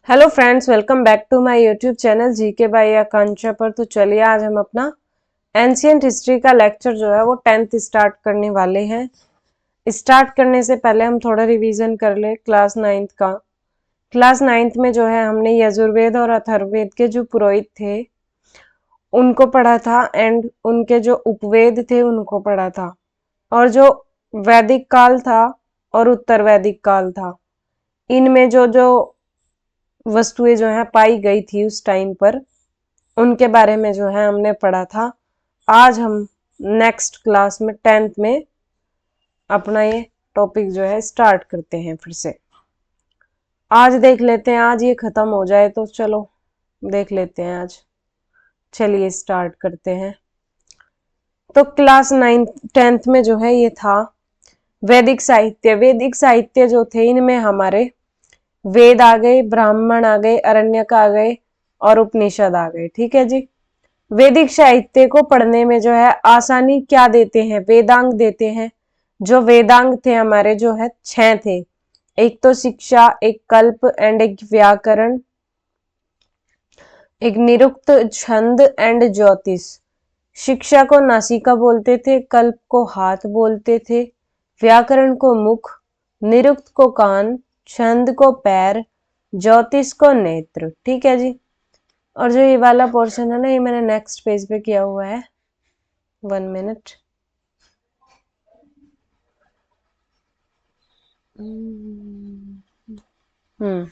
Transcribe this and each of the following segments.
Hello friends, welcome back to my YouTube channel GK by Akanksha पर। तो चलिए आज हम अपना एंशिएंट हिस्ट्री का लेक्चर जो है वो 10th स्टार्ट करने वाले हैं। स्टार्ट करने से पहले हम थोड़ा रिवीजन कर ले क्लास 9th का। क्लास 9th में जो है हमने यजुर्वेद और अथर्ववेद के जो पुरोहित थे उनको पढ़ा था एंड उनके जो उपवेद थे उनको पढ़ा था, और जो वैदिक काल था और उत्तर वैदिक काल था, इनमें जो जो वस्तुएं जो है पाई गई थी उस टाइम पर उनके बारे में जो है हमने पढ़ा था। आज हम नेक्स्ट क्लास में 10th में अपना ये टॉपिक जो है स्टार्ट करते हैं फिर से। आज देख लेते हैं, आज ये खत्म हो जाए तो चलो देख लेते हैं आज। चलिए स्टार्ट करते हैं। तो क्लास 10th में जो है ये था वैदिक साहित्य। वैदिक साहित्य जो थे इनमें हमारे वेद आ गए, ब्राह्मण आ गए, अरण्यक आ गए और उपनिषद आ गए। ठीक है जी। वैदिक साहित्य को पढ़ने में जो है आसानी क्या देते हैं, वेदांग देते हैं। जो वेदांग थे हमारे जो है 6 थे। एक तो शिक्षा, एक कल्प एंड एक व्याकरण, एक निरुक्त, छंद एंड ज्योतिष। शिक्षा को नासिका बोलते थे, कल्प को हाथ बोलते थे, व्याकरण को मुख, निरुक्त को कान, छंद को पैर, ज्योतिष को नेत्र। ठीक है जी। और जो ये वाला पोर्शन है ना, ये मैंने नेक्स्ट पेज पे किया हुआ है। 1 मिनट।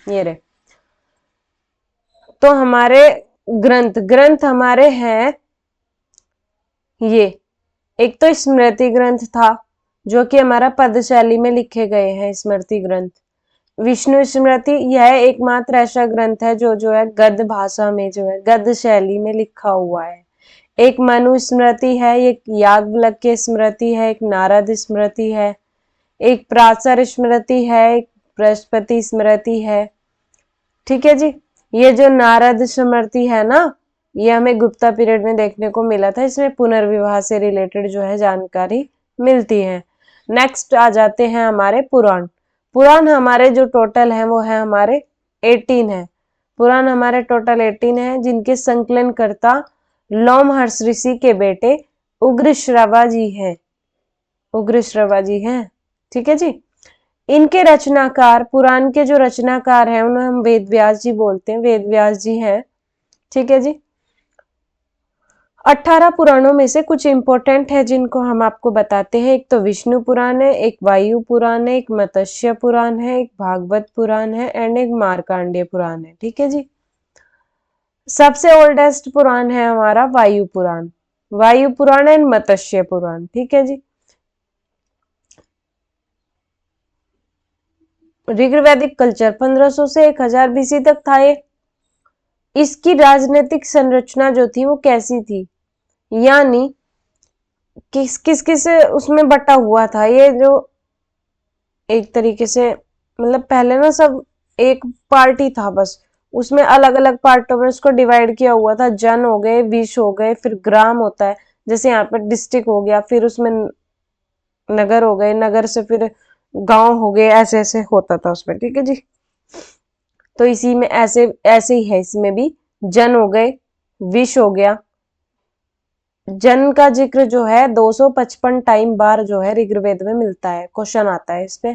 ये रहे। तो हमारे ग्रंथ हमारे हैं ये। एक तो स्मृति ग्रंथ था जो कि हमारा पद्यशैली में लिखे गए हैं स्मृति ग्रंथ। विष्णु स्मृति यह एकमात्र ऐसा ग्रंथ है जो है गद्य भाषा में जो है गद्य शैली में लिखा हुआ है। एक मनु स्मृति है, एक याज्ञवल्क्य स्मृति है, एक नारद स्मृति है, एक पराशर स्मृति है, एक बृहस्पति स्मृति है। ठीक है जी। ये जो नारद स्मृति है ना, ये हमें गुप्ता पीरियड में देखने को मिला था। इसमें पुनर्विवाह से रिलेटेड जो है जानकारी मिलती है। नेक्स्ट आ जाते हैं हमारे पुराण। पुराण हमारे जो टोटल है वो है हमारे 18 है। पुराण हमारे टोटल 18 है, जिनके संकलन करता लोमहर्ष ऋषि के बेटे उग्रश्रवा जी हैं। उग्रश्रवा जी हैं। ठीक है जी। इनके रचनाकार, पुराण के जो रचनाकार हैं उन्हें हम वेद व्यास जी बोलते हैं। वेद व्यास जी हैं। ठीक है जी। 18 पुराणों में से कुछ इंपॉर्टेंट है जिनको हम आपको बताते हैं। एक तो विष्णु पुराण है, एक वायु पुराण है, एक मत्स्य पुराण है, एक भागवत पुराण है एंड एक मार्कंडेय पुराण है। ठीक है जी। सबसे ओल्डेस्ट पुराण है हमारा वायु पुराण। वायु पुराण एंड मत्स्य पुराण। ठीक है जी। ऋग्वैदिक कल्चर 1500 से 1000 बीसी तक था ये। इसकी राजनीतिक संरचना जो थी वो कैसी थी, यानी किस किस किस उसमें बटा हुआ था ये। जो एक तरीके से मतलब पहले ना सब एक पार्टी था, बस उसमें अलग अलग पार्टों में उसको डिवाइड किया हुआ था। जन हो गए, विश हो गए, फिर ग्राम होता है, जैसे यहाँ पर डिस्ट्रिक्ट हो गया, फिर उसमें नगर हो गए, नगर से फिर गांव हो गए, ऐसे ऐसे होता था उसमें। ठीक है जी। तो इसी में ऐसे ऐसे ही है, इसमें भी जन हो गए, विश हो गया। जन का जिक्र जो है 255 टाइम बार जो है ऋग्वेद में मिलता है, क्वेश्चन आता है इस पे।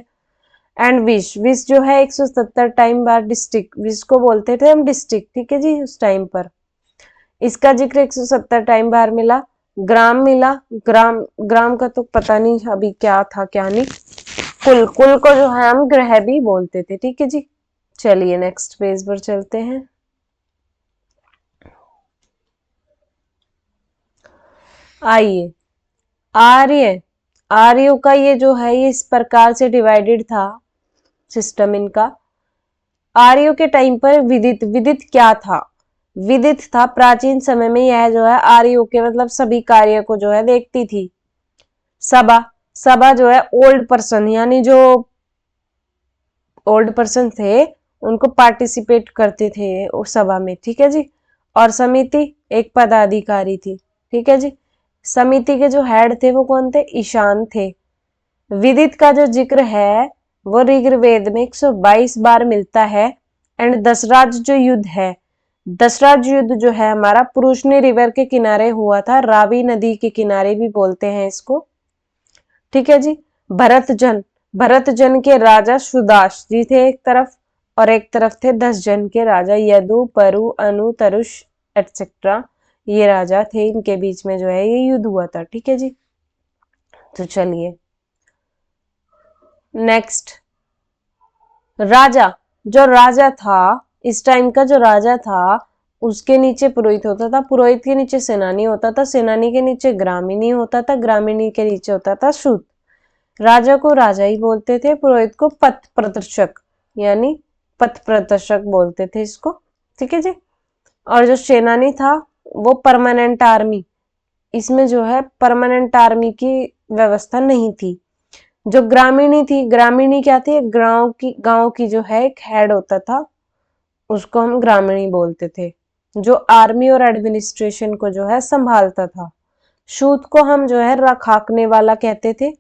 एंड विश, विश जो है 170 टाइम बार। डिस्ट्रिक्ट, विश को बोलते थे हम डिस्ट्रिक्ट। ठीक है जी। उस टाइम पर इसका जिक्र 170 टाइम बार मिला। ग्राम मिला। ग्राम का तो पता नहीं अभी क्या था क्या नहीं। कुल को जो है हम ग्रह भी बोलते थे। ठीक है जी। चलिए नेक्स्ट पेज पर चलते हैं। आइए, आर्यों का ये जो है ये इस प्रकार से डिवाइडेड था सिस्टम इनका। आर्यों के टाइम पर विदित क्या था? विदित था प्राचीन समय में यह जो है आर्यों के मतलब सभी कार्य को जो है देखती थी। सभा जो है ओल्ड पर्सन, यानी जो ओल्ड पर्सन थे उनको पार्टिसिपेट करते थे उस सभा में। ठीक है जी। और समिति एक पदाधिकारी थी। ठीक है जी। समिति के जो हेड थे वो कौन थे? ईशान थे। विदित का जो जिक्र है वो ऋग्वेद में 122 बार मिलता है एंड दसराज जो युद्ध है, दसराज युद्ध जो है हमारा पुरुषनी रिवर के किनारे हुआ था, रावी नदी के किनारे भी बोलते हैं इसको। ठीक है जी। भरतजन, भरतजन के राजा सुदास जी थे एक तरफ, और एक तरफ थे 10 जन के राजा यदु, परु, अनु, तरुष एटसेट्रा। ये राजा थे, इनके बीच में जो है ये युद्ध हुआ था। ठीक है जी। तो चलिए नेक्स्ट, राजा, जो राजा था इस टाइम का, जो राजा था उसके नीचे पुरोहित होता था, पुरोहित के नीचे सेनानी होता था, सेनानी के नीचे ग्रामीणी होता था, ग्रामीणी के नीचे होता था शूद्र। राजा को राजा ही बोलते थे, पुरोहित को पथ प्रदर्शक यानी पथ प्रदर्शक बोलते थे इसको। ठीक है जी। और जो सेनानी था वो परमानेंट आर्मी, इसमें जो है परमानेंट आर्मी की व्यवस्था नहीं थी। जो ग्रामीणी थी, ग्रामीणी क्या थी, गांव की जो है एक हेड होता था, उसको हम ग्रामीणी बोलते थे, जो आर्मी और एडमिनिस्ट्रेशन को जो है संभालता था। शूद्र को हम जो है रखाकने वाला कहते थे।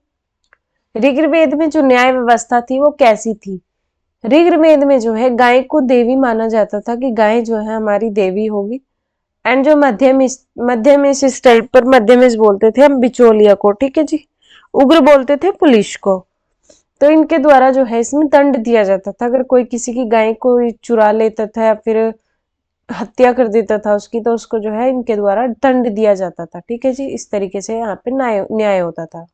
ऋग्वेद में जो न्याय व्यवस्था थी वो कैसी थी, ऋग्वेद में जो है गाय को देवी माना जाता था, कि गाय जो है हमारी देवी होगी। एंड जो मध्यमेश इस टाइप पर मध्यमेश बोलते थे हम बिचौलिया को। ठीक है जी। उग्र बोलते थे पुलिस को। तो इनके द्वारा जो है इसमें दंड दिया जाता था, अगर कोई किसी की गाय को चुरा लेता था या फिर हत्या कर देता था उसकी, तो उसको जो है इनके द्वारा दंड दिया जाता था। ठीक है जी। इस तरीके से यहाँ पे न्याय होता था।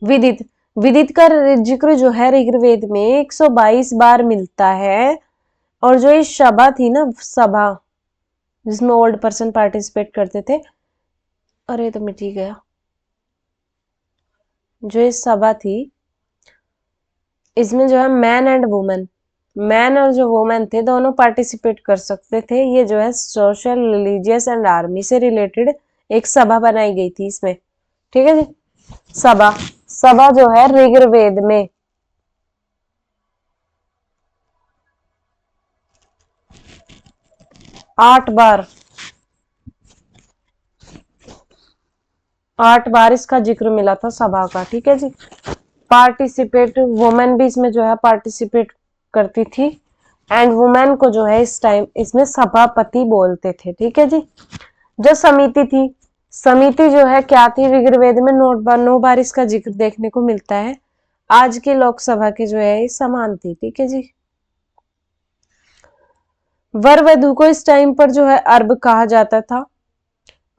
विदित, विदित का जिक्र जो है ऋग्वेद में 122 बार मिलता है। और जो ये सभा थी ना, सभा जिसमें ओल्ड पर्सन पार्टिसिपेट करते थे, अरे तो मिट ही गया, जो ये सभा थी इसमें जो है मैन एंड वुमेन, मैन और जो वुमेन थे दोनों पार्टिसिपेट कर सकते थे। ये जो है सोशल, रिलीजियस एंड आर्मी से रिलेटेड एक सभा बनाई गई थी इसमें। ठीक है जी। सभा, सभा जो है ऋग्वेद में 8 बार, 8 बार इसका जिक्र मिला था सभा का। ठीक है जी। पार्टिसिपेट, वुमेन भी इसमें जो है पार्टिसिपेट करती थी। एंड वुमेन को जो है इस टाइम इसमें सभापति बोलते थे। ठीक है जी। जो समिति थी, समिति जो है क्या थी, ऋग्वेद में 9 बार इसका जिक्र देखने को मिलता है। आज की लोकसभा के जो है समान थी। ठीक है जी। वर वधु को इस टाइम पर जो है अर्ब कहा जाता था।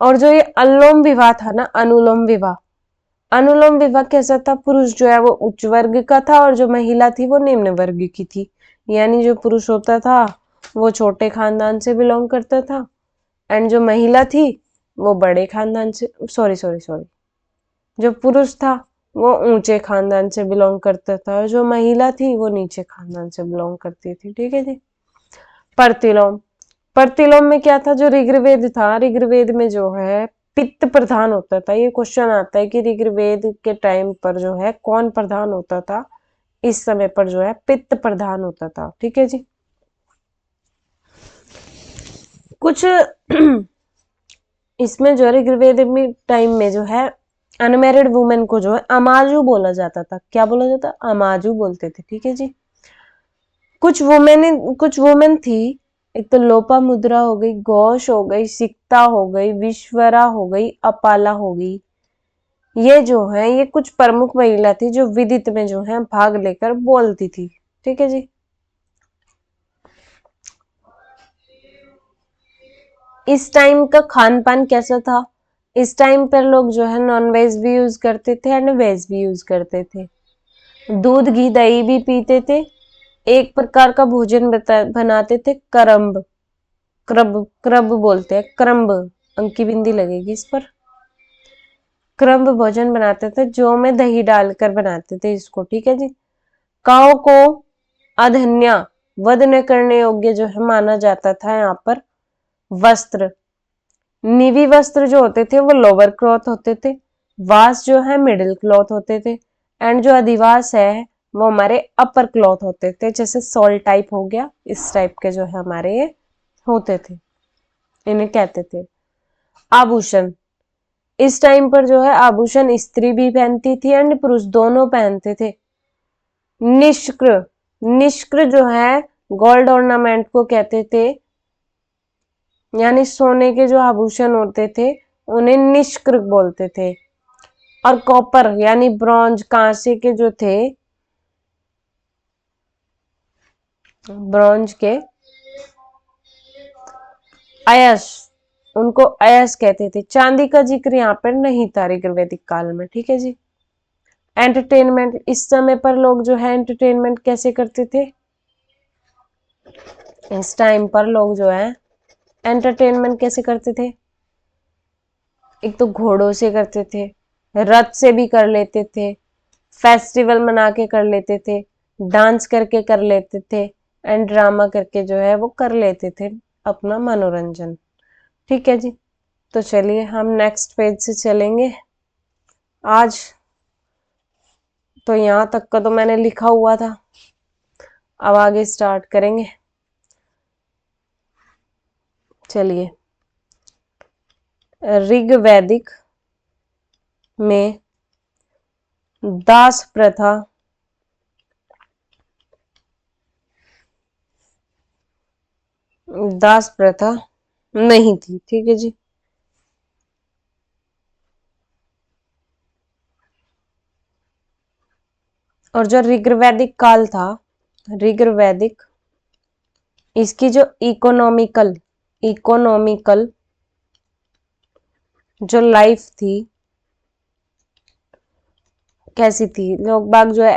और जो ये अनुलोम विवाह था ना, अनुलोम विवाह, अनुलोम विवाह कैसा था, पुरुष जो है वो उच्च वर्ग का था और जो महिला थी वो निम्न वर्ग की थी। यानी जो पुरुष होता था वो छोटे खानदान से बिलोंग करता था, एंड जो महिला थी वो बड़े खानदान से, सॉरी, जो पुरुष था वो ऊंचे खानदान से बिलोंग करता था और जो महिला थी वो नीचे खानदान से बिलोंग करती थी। ठीक है जी। प्रतिलोम, प्रतिलोम में क्या था, जो ऋग्वेद था, ऋग्वेद में जो है पित्त प्रधान होता था। ये क्वेश्चन आता है कि ऋग्वेद के टाइम पर जो है कौन प्रधान होता था, इस समय पर जो है पित्त प्रधान होता था। ठीक है जी। कुछ इसमें जो है ऋग्वेद में टाइम में जो है अनमैरिड वुमेन को जो है अमाजू बोला जाता था। क्या बोला जाता, अमाजू बोलते थे। ठीक है जी। कुछ वुमेन थी, एक तो लोपा मुद्रा हो गई, घोष हो गई, सिक्ता हो गई, विश्वरा हो गई, अपाला हो गई। ये जो है ये कुछ प्रमुख महिला थी जो विदित में जो है भाग लेकर बोलती थी। ठीक है जी। इस टाइम का खान पान कैसा था, इस टाइम पर लोग जो है नॉन वेज भी यूज करते थे एंड वेज भी यूज करते थे। दूध घी दही भी पीते थे। एक प्रकार का भोजन बनाते थे, करम्ब, क्रब बोलते हैं, क्रम्ब, अंकी बिंदी लगेगी इस पर। क्रम्ब भोजन बनाते थे, जो में दही डालकर बनाते थे इसको। ठीक है जी। काऊ को अधन्या, वध न करने योग्य जो है माना जाता था। यहाँ पर वस्त्र, नीवी वस्त्र जो होते थे वो लोअर क्लॉथ होते थे, वास जो है मिडिल क्लॉथ होते थे, एंड जो अधिवास है वो हमारे अपर क्लॉथ होते थे, जैसे सॉल टाइप हो गया, इस टाइप के जो है हमारे ये होते थे, इन्हें कहते थे। आभूषण, इस टाइम पर जो है आभूषण स्त्री भी पहनती थी एंड पुरुष दोनों पहनते थे। निष्क्र, निष्क्र जो है गोल्ड ऑर्नामेंट को कहते थे, यानी सोने के जो आभूषण होते थे उन्हें निष्कृ बोलते थे। और कॉपर यानी ब्रॉन्ज, कांसे के जो थे, ब्रॉन्ज के अयस, उनको अयस कहते थे। चांदी का जिक्र यहाँ पर नहीं था ऋग्वैदिक काल में, ठीक है जी। एंटरटेनमेंट, इस समय पर लोग जो है एंटरटेनमेंट कैसे करते थे, इस टाइम पर लोग जो है एंटरटेनमेंट कैसे करते थे, एक तो घोड़ों से करते थे, रथ से भी कर लेते थे, फेस्टिवल मना के कर लेते थे, डांस करके कर लेते थे, एंड ड्रामा करके जो है वो कर लेते थे अपना मनोरंजन, ठीक है जी। तो चलिए हम नेक्स्ट पेज से चलेंगे। आज तो यहाँ तक का तो मैंने लिखा हुआ था, अब आगे स्टार्ट करेंगे। चलिए, ऋग्वैदिक में दास प्रथा नहीं थी, ठीक है जी। और जो ऋग्वैदिक काल था, ऋग्वैदिक, इसकी जो इकोनॉमिकल जो लाइफ थी कैसी थी, लोग बाग जो है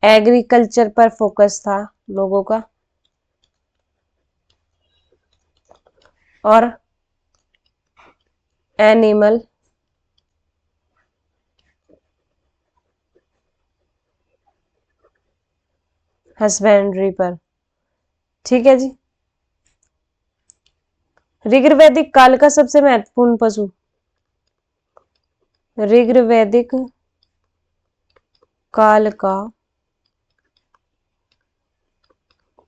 एग्रीकल्चर पर फोकस था लोगों का, और एनिमल हस्बेंड्री पर, ठीक है जी। ऋग्वैदिक काल का सबसे महत्वपूर्ण पशु, ऋग्वैदिक काल का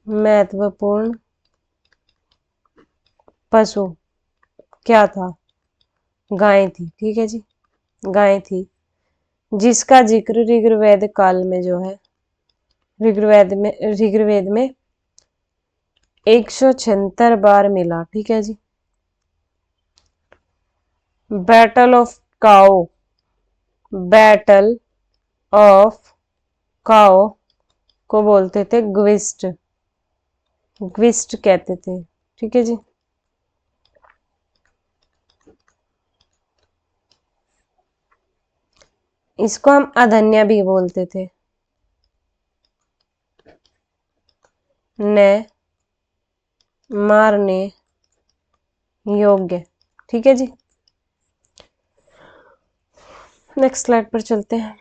महत्वपूर्ण पशु क्या था, गाय थी, ठीक है जी, गाय थी, जिसका जिक्र ऋग्वेद काल में जो है ऋग्वेद में 176 बार मिला, ठीक है जी। बैटल ऑफ काओ, बैटल ऑफ काओ को बोलते थे ग्विस्ट, ग्विस्ट कहते थे, ठीक है जी। इसको हम अधन्या भी बोलते थे, न मारने योग्य, ठीक है जी। नेक्स्ट स्लाइड पर चलते हैं।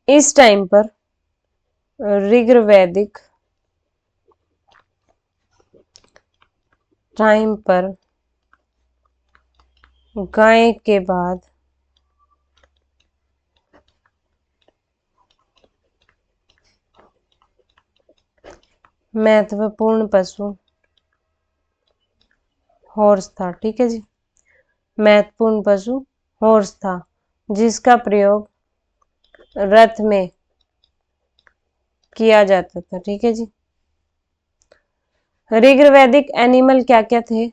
इस टाइम पर ऋग्वैदिक टाइम पर गाय के बाद महत्वपूर्ण पशु हॉर्स था, ठीक है जी। महत्वपूर्ण पशु हॉर्स था, जिसका प्रयोग रथ में किया जाता था, ठीक है जी। ऋग्वैदिक एनिमल क्या क्या थे,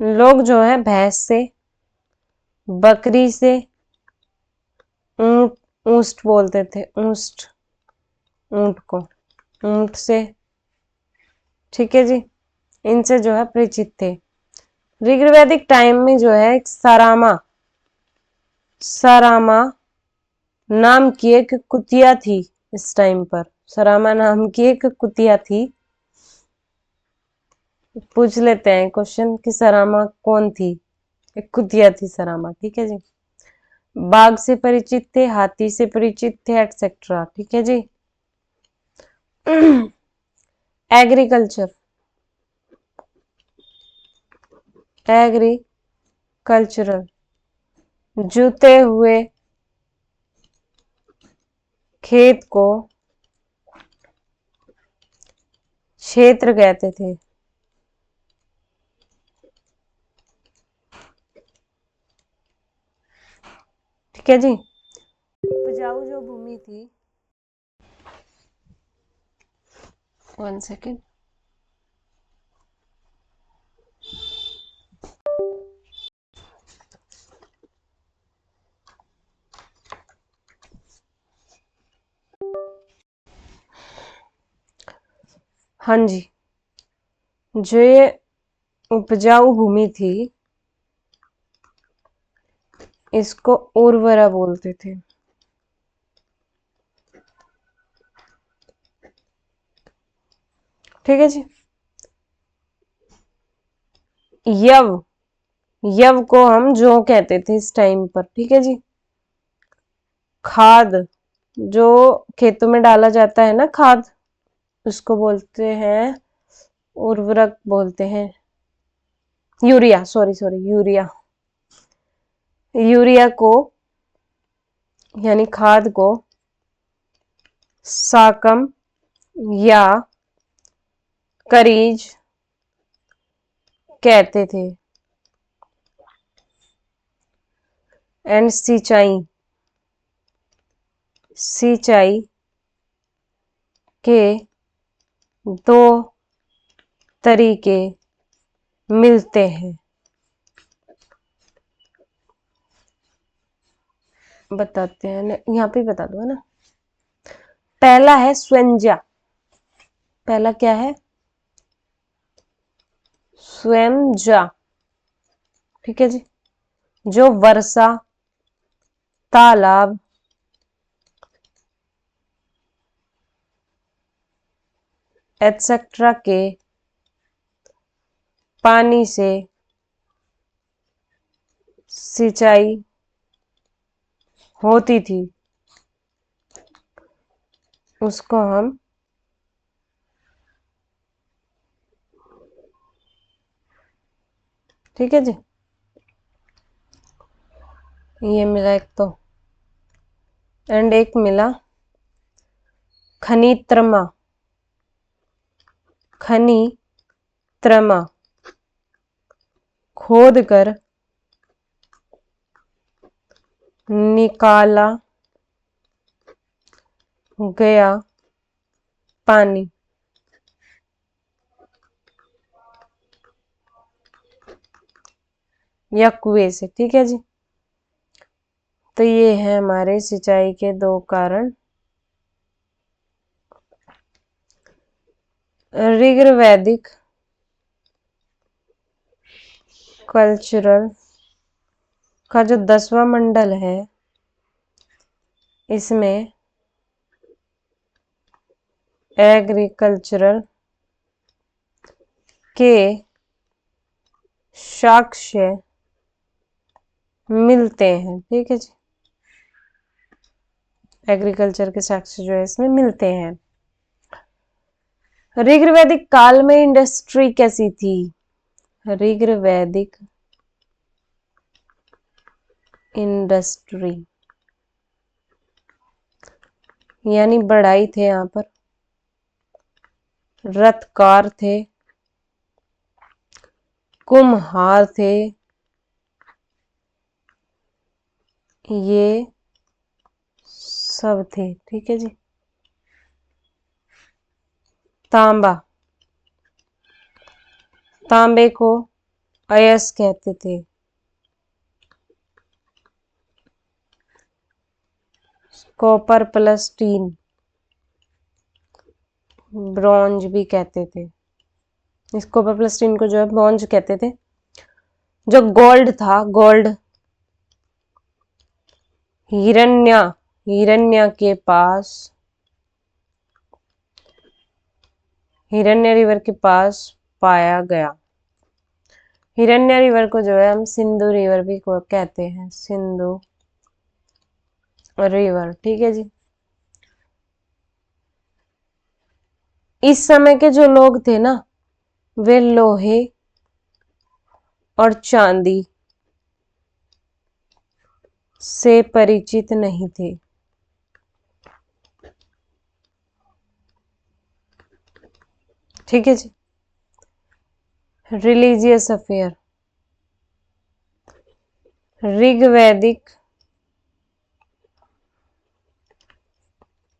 लोग जो है भैंस से, बकरी से, ऊंट, ऊंट बोलते थे, ऊंट को, ऊंट से, ठीक है जी, इनसे जो है परिचित थे। ऋग्वैदिक टाइम में जो है एक सरामा नाम की एक कुतिया थी, इस टाइम पर सरामा नाम की एक कुतिया थी। पूछ लेते हैं क्वेश्चन कि सरामा कौन थी, एक कुतिया थी सरामा, ठीक है जी। बाघ से परिचित थे, हाथी से परिचित थे, एटसेट्रा, ठीक है जी। एग्रीकल्चर, एग्रीकल्चरल, जुते हुए खेत को क्षेत्र कहते थे, ठीक है जी। उपजाऊ जो भूमि थी, 1 सेकेंड, हाँ जी, जो ये उपजाऊ भूमि थी इसको उर्वरा बोलते थे। ठीक है जी। यव, यव को हम जौ कहते थे इस टाइम पर। ठीक है जी। खाद, जो खेतों में डाला जाता है ना खाद, उसको बोलते हैं उर्वरक बोलते हैं, urea, sorry sorry, urea. Urea को यानी खाद को साकम या करीज कहते थे। एंड सिंचाई, सिंचाई के दो तरीके मिलते हैं। बताते हैं, यहाँ पे बता दो है ना। पहला है स्वंजा, पहला क्या है? स्वयंजा। ठीक है जी। जो वर्षा, तालाब, एटसेट्रा के पानी से सिंचाई होती थी, उसको हम ठीक है जी। ये मिला एक तो, एंड एक मिला खनित्रमा। खनित्रमा खोद कर निकाला गया पानी। या कुएं से। ठीक है जी। तो ये है हमारे सिंचाई के दो कारण। ऋग्वैदिक कल्चरल का जो 10वां मंडल है, इसमें एग्रीकल्चरल के साक्ष्य मिलते हैं। ठीक है जी। एग्रीकल्चर के साक्ष्य जो है इसमें मिलते हैं। ऋग्वैदिक काल में इंडस्ट्री कैसी थी? ऋग्वैदिक इंडस्ट्री यानी बढ़ाई थे, यहाँ पर रथकार थे, कुम्हार थे, ये सब थे। ठीक है जी। तांबा, तांबे को अयस कहते थे। कॉपर प्लस टीन, ब्रॉन्ज भी कहते थे। इस कॉपर प्लस टीन को जो है ब्रॉन्ज कहते थे। जो गोल्ड था, गोल्ड हिरण्य, हिरण्य के पास, हिरण्य रिवर के पास पाया गया। हिरण्य रिवर को जो है हम सिंधु रिवर भी को कहते हैं, सिंधु रिवर। ठीक है जी। इस समय के जो लोग थे ना, वे लोहे और चांदी से परिचित नहीं थे। ठीक है जी। रिलीजियस अफेयर, ऋग्वैदिक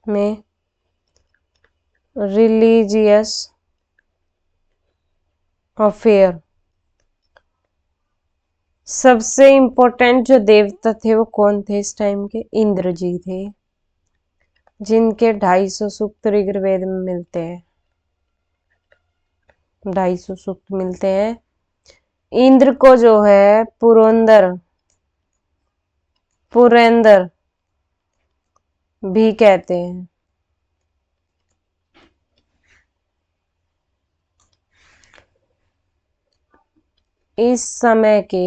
में रिलीजियस अफेयर। सबसे इम्पोर्टेंट जो देवता थे वो कौन थे इस टाइम के? इंद्र जी थे, जिनके 250 सूक्त ऋग्वेद में मिलते हैं। 250 सूक्त मिलते हैं। इंद्र को जो है पुरेंदर भी कहते हैं। इस समय के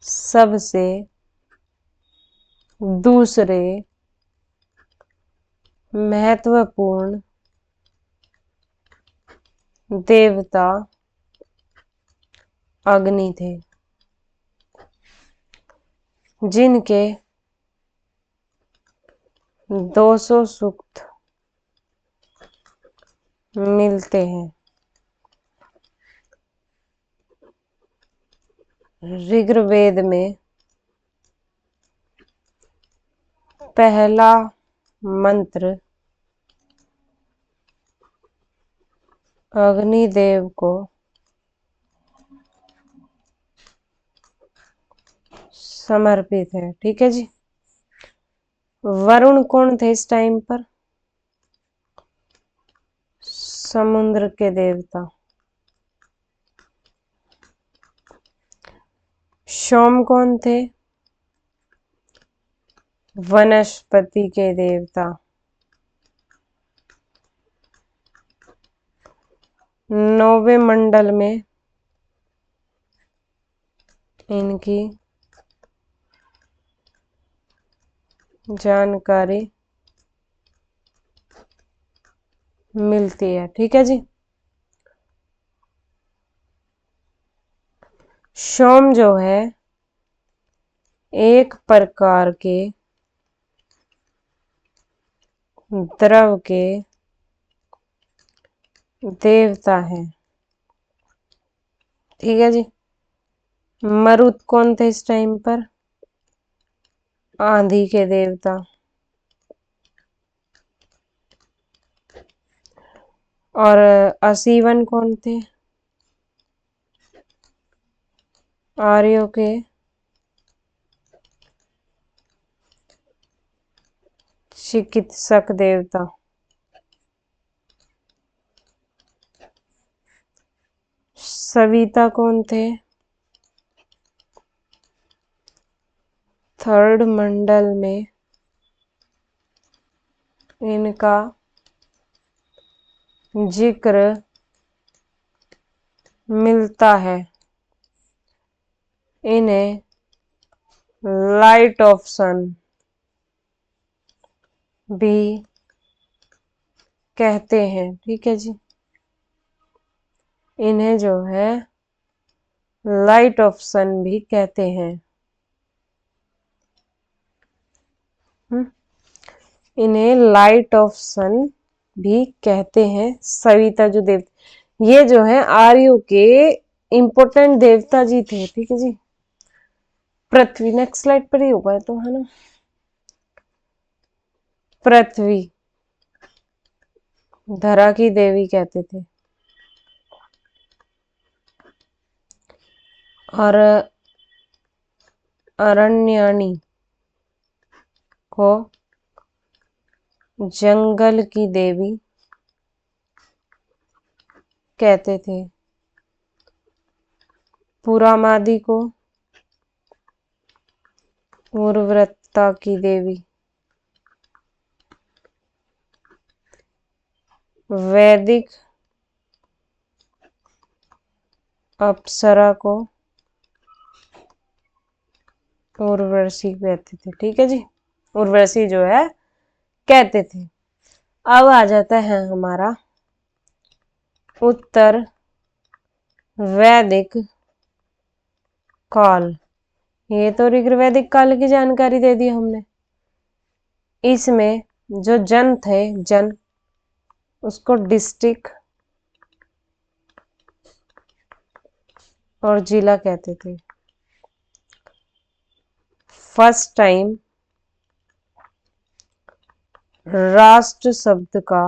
सबसे दूसरे महत्वपूर्ण देवता अग्नि थे, जिनके 200 सूक्त मिलते हैं। ऋग्वेद में पहला मंत्र अग्निदेव को समर्पित है। ठीक है जी। वरुण कौन थे इस टाइम पर? समुद्र के देवता। सोम कौन थे? वनस्पति के देवता। नौवें मंडल में इनकी जानकारी मिलती है। ठीक है जी। सोम जो है एक प्रकार के द्रव के देवता है। ठीक है जी। मरुत कौन थे इस टाइम पर? आंधी के देवता। और असीवन कौन थे? आर्यों के चिकित्सक देवता। सविता कौन थे? थर्ड मंडल में इनका जिक्र मिलता है। इन्हें लाइट ऑफ सन भी कहते हैं। ठीक है जी। इन्हें जो है लाइट ऑफ सन भी कहते हैं। इन्हें लाइट ऑफ सन भी कहते हैं। सविता जो देवता, ये जो है आर्यों के इंपोर्टेंट देवता जी थे। ठीक है जी। पृथ्वी नेक्स्ट स्लाइड पर ही होगा तो, है ना। पृथ्वी धरा की देवी कहते थे। और अरण्यानी को जंगल की देवी कहते थे। पुरामादी को उर्वरता की देवी। वैदिक अप्सरा को उर्वशी कहते थे। ठीक है जी। उर्वशी जो है कहते थे। अब आ जाता है हमारा उत्तर वैदिक काल। ये तो ऋग्वैदिक काल की जानकारी दे दी हमने। इसमें जो जन थे, जन, उसको डिस्ट्रिक्ट और जिला कहते थे। फर्स्ट टाइम राष्ट्र शब्द का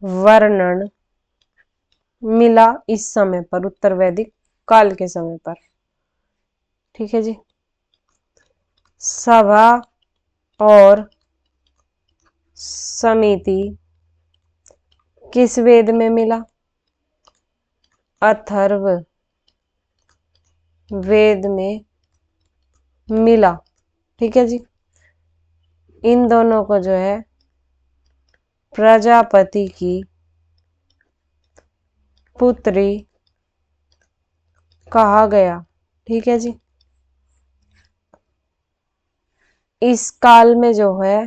वर्णन मिला इस समय पर, उत्तर वैदिक काल के समय पर। ठीक है जी। सभा और समिति किस वेद में मिला? अथर्व वेद में मिला। ठीक है जी। इन दोनों को जो है प्रजापति की पुत्री कहा गया। ठीक है जी। इस काल में जो है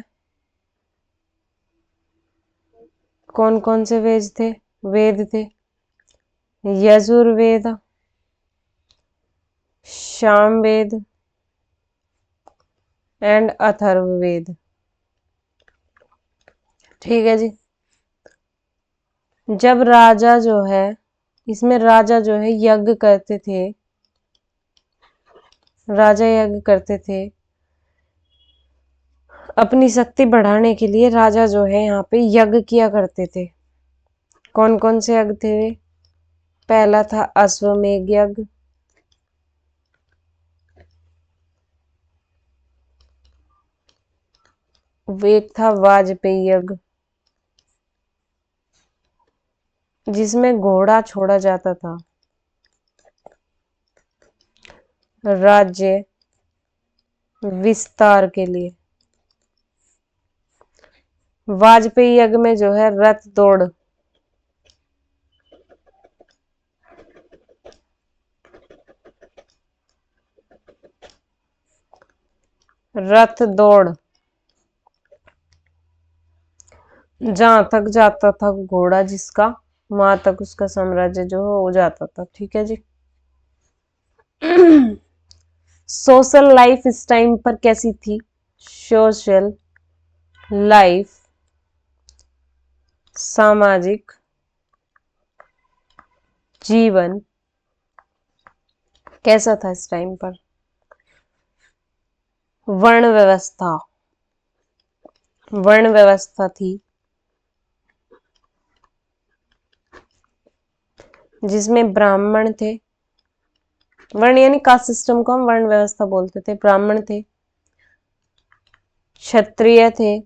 कौन कौन से वेद थे? यजुर्वेद, सामवेद एंड अथर्ववेद। ठीक है जी। जब राजा जो है, इसमें राजा जो है यज्ञ करते थे, राजा यज्ञ करते थे अपनी शक्ति बढ़ाने के लिए। राजा जो है यहाँ पे यज्ञ किया करते थे। कौन कौन से यज्ञ थे? पहला था अश्वमेध यज्ञ, एक था वाजपेयी यज्ञ जिसमें घोड़ा छोड़ा जाता था राज्य विस्तार के लिए। वाजपेयी यज्ञ में जो है रथ दौड़, रथ दौड़ जहां तक जाता था घोड़ा जिसका, वहां तक उसका साम्राज्य जो है हो जाता था। ठीक है जी। सोशल लाइफ इस टाइम पर कैसी थी? सोशल लाइफ, सामाजिक जीवन कैसा था इस टाइम पर? वर्ण व्यवस्था, वर्ण व्यवस्था थी जिसमें ब्राह्मण थे। वर्ण यानी कास्ट सिस्टम को हम वर्ण व्यवस्था बोलते थे। ब्राह्मण थे, क्षत्रिय थे,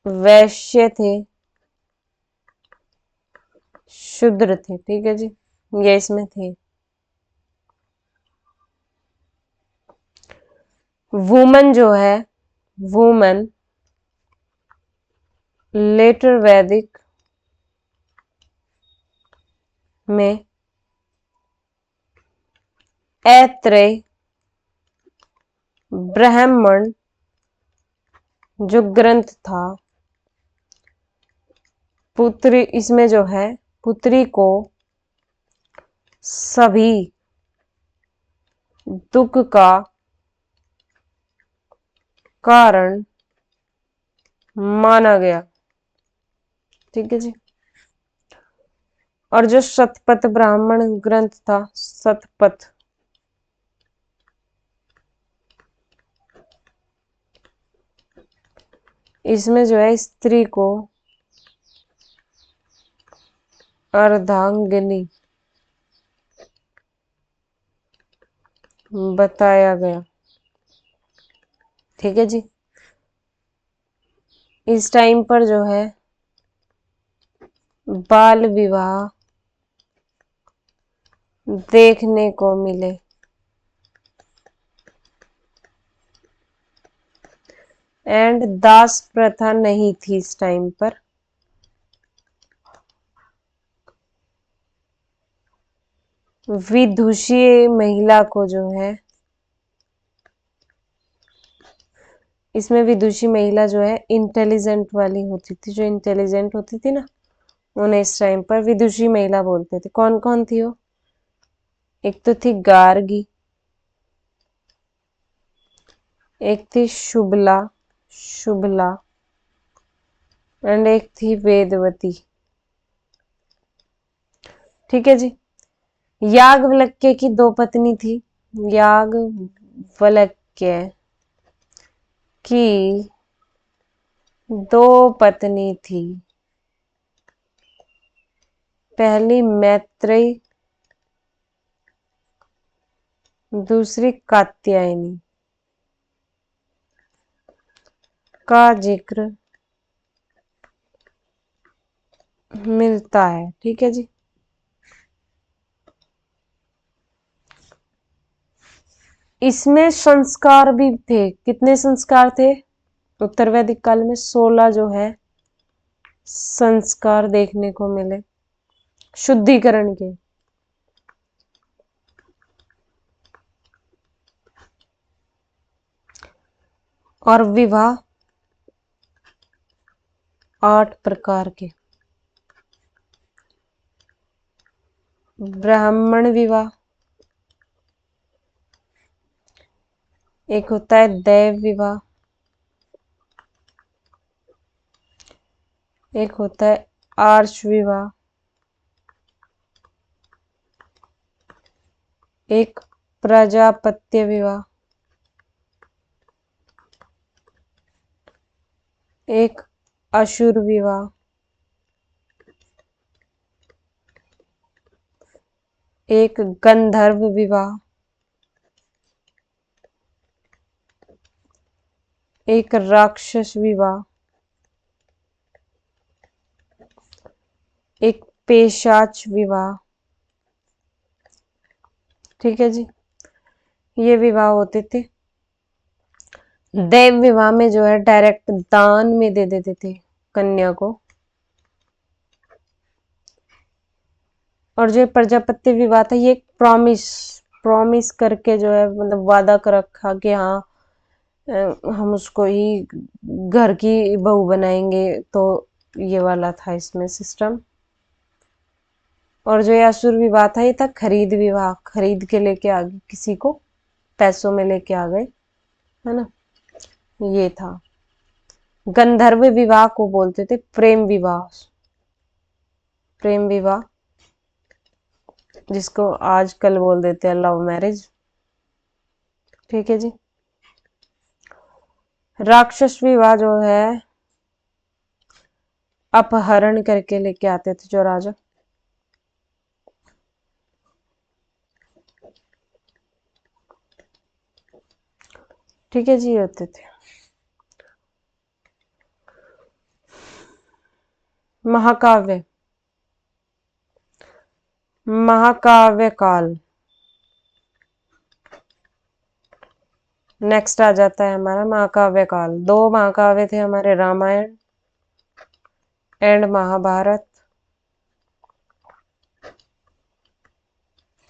वैश्य थे, शूद्र थे। ठीक है जी, ये इसमें थे। वुमन जो है, वुमन लेटर वैदिक में ऐत्रेय ब्राह्मण जो ग्रंथ था, पुत्री, इसमें जो है पुत्री को सभी दुख का कारण माना गया। ठीक है जी। और जो शतपथ ब्राह्मण ग्रंथ था, शतपथ, इसमें जो है स्त्री को अर्धांगिनी बताया गया। ठीक है जी। इस टाइम पर जो है बाल विवाह देखने को मिले। एंड दास प्रथा नहीं थी इस टाइम पर। विदुषी महिला को जो है, इसमें विदुषी महिला जो है इंटेलिजेंट वाली होती थी, जो इंटेलिजेंट होती थी ना, उन्हें इस टाइम पर विदुषी महिला बोलते थे। कौन कौन थी वो? एक तो थी गार्गी, एक थी शुबला, शुबला, एंड एक थी वेदवती। ठीक है जी। याज्ञवल्क्य की दो पत्नी थी, याज्ञवल्क्य वल्क्य की 2 पत्नी थी। पहली मैत्रेयी, दूसरी कात्यायनी का जिक्र मिलता है। ठीक है जी। इसमें संस्कार भी थे। कितने संस्कार थे? उत्तर वैदिक काल में 16 जो है संस्कार देखने को मिले शुद्धिकरण के। और विवाह 8 प्रकार के। ब्राह्मण विवाह, एक होता है दैव विवाह, एक होता है आर्ष विवाह, एक प्रजापत्य विवाह, एक असुर विवाह, एक गंधर्व विवाह, एक राक्षस विवाह, एक पेशाच विवाह। ठीक है जी। ये विवाह होते थे। दैव विवाह में जो है डायरेक्ट दान में दे देते थे कन्या को। और जो प्रजापत्य विवाह था ये प्रॉमिस करके जो है मतलब वादा कर रखा कि हाँ हम उसको ही घर की बहू बनाएंगे, तो ये वाला था इसमें सिस्टम। और जो ये असुर विवाह था ये था खरीद विवाह, खरीद के लेके आ गए किसी को, पैसों में लेके आ गए, है ना, ये था। गंधर्व विवाह को बोलते थे प्रेम विवाह, प्रेम विवाह जिसको आजकल बोल देते हैं लव मैरिज। ठीक है जी। राक्षस विवाह जो है अपहरण करके लेके आते थे जो राजा। ठीक है जी, होते थे। महाकाव्य, महाकाव्य काल नेक्स्ट आ जाता है हमारा महाकाव्य काल। 2 महाकाव्य थे हमारे, रामायण एंड महाभारत।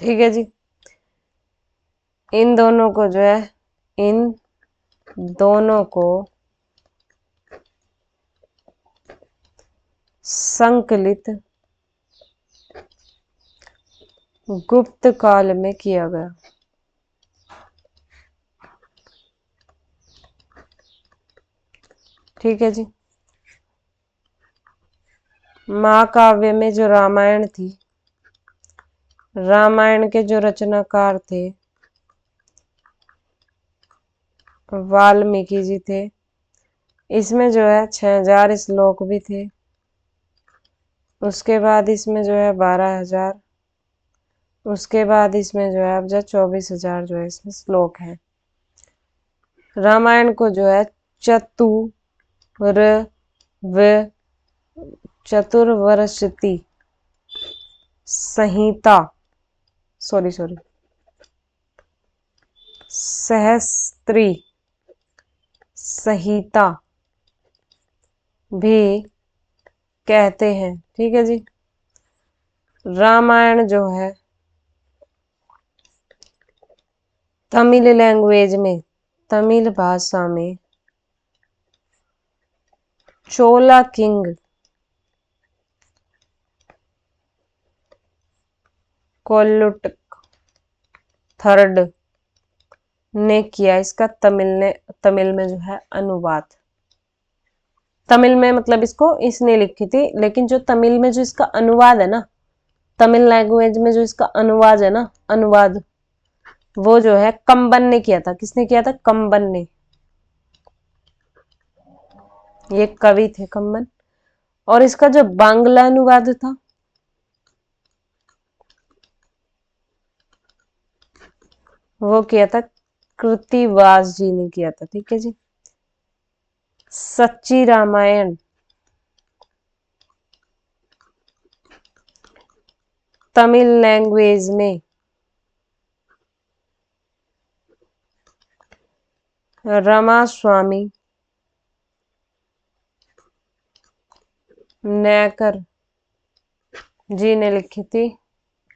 ठीक है जी। इन दोनों को जो है, इन दोनों को संकलित गुप्त काल में किया गया। ठीक है जी। महाकाव्य में जो रामायण थी, रामायण के जो रचनाकार थे वाल्मीकि जी थे। इसमें जो है 6000 श्लोक भी थे। उसके बाद इसमें जो है 12000, उसके बाद इसमें जो है अब जो 24000 जो है इसमें श्लोक है। रामायण को जो है चतुर्वर्षती संहिता, सहस्त्री संहिता भी कहते हैं। ठीक है जी। रामायण जो है तमिल लैंग्वेज में, तमिल भाषा में चोला किंग कोल्लुट थर्ड ने किया इसका तमिल में जो है अनुवाद। तमिल में मतलब इसको इसने लिखी थी, लेकिन जो तमिल में जो इसका अनुवाद है ना, तमिल लैंग्वेज में जो इसका अनुवाद है ना, अनुवाद वो जो है कंबन ने किया था। किसने किया था? कंबन ने। ये कवि थे कंबन। और इसका जो बांग्ला अनुवाद था वो किया था कृतिवास जी ने किया था। ठीक है जी। सच्ची रामायण तमिल लैंग्वेज में रामास्वामी नयकर जी ने लिखी थी।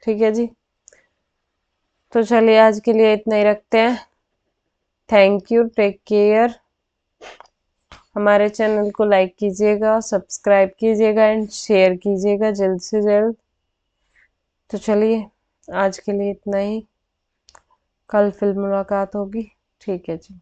ठीक है जी। तो चलिए आज के लिए इतना ही रखते हैं। Thank you, take care. हमारे चैनल को लाइक कीजिएगा, सब्सक्राइब कीजिएगा एंड शेयर कीजिएगा जल्द से जल्द। तो चलिए आज के लिए इतना ही। कल फिर मुलाकात होगी। ठीक है जी।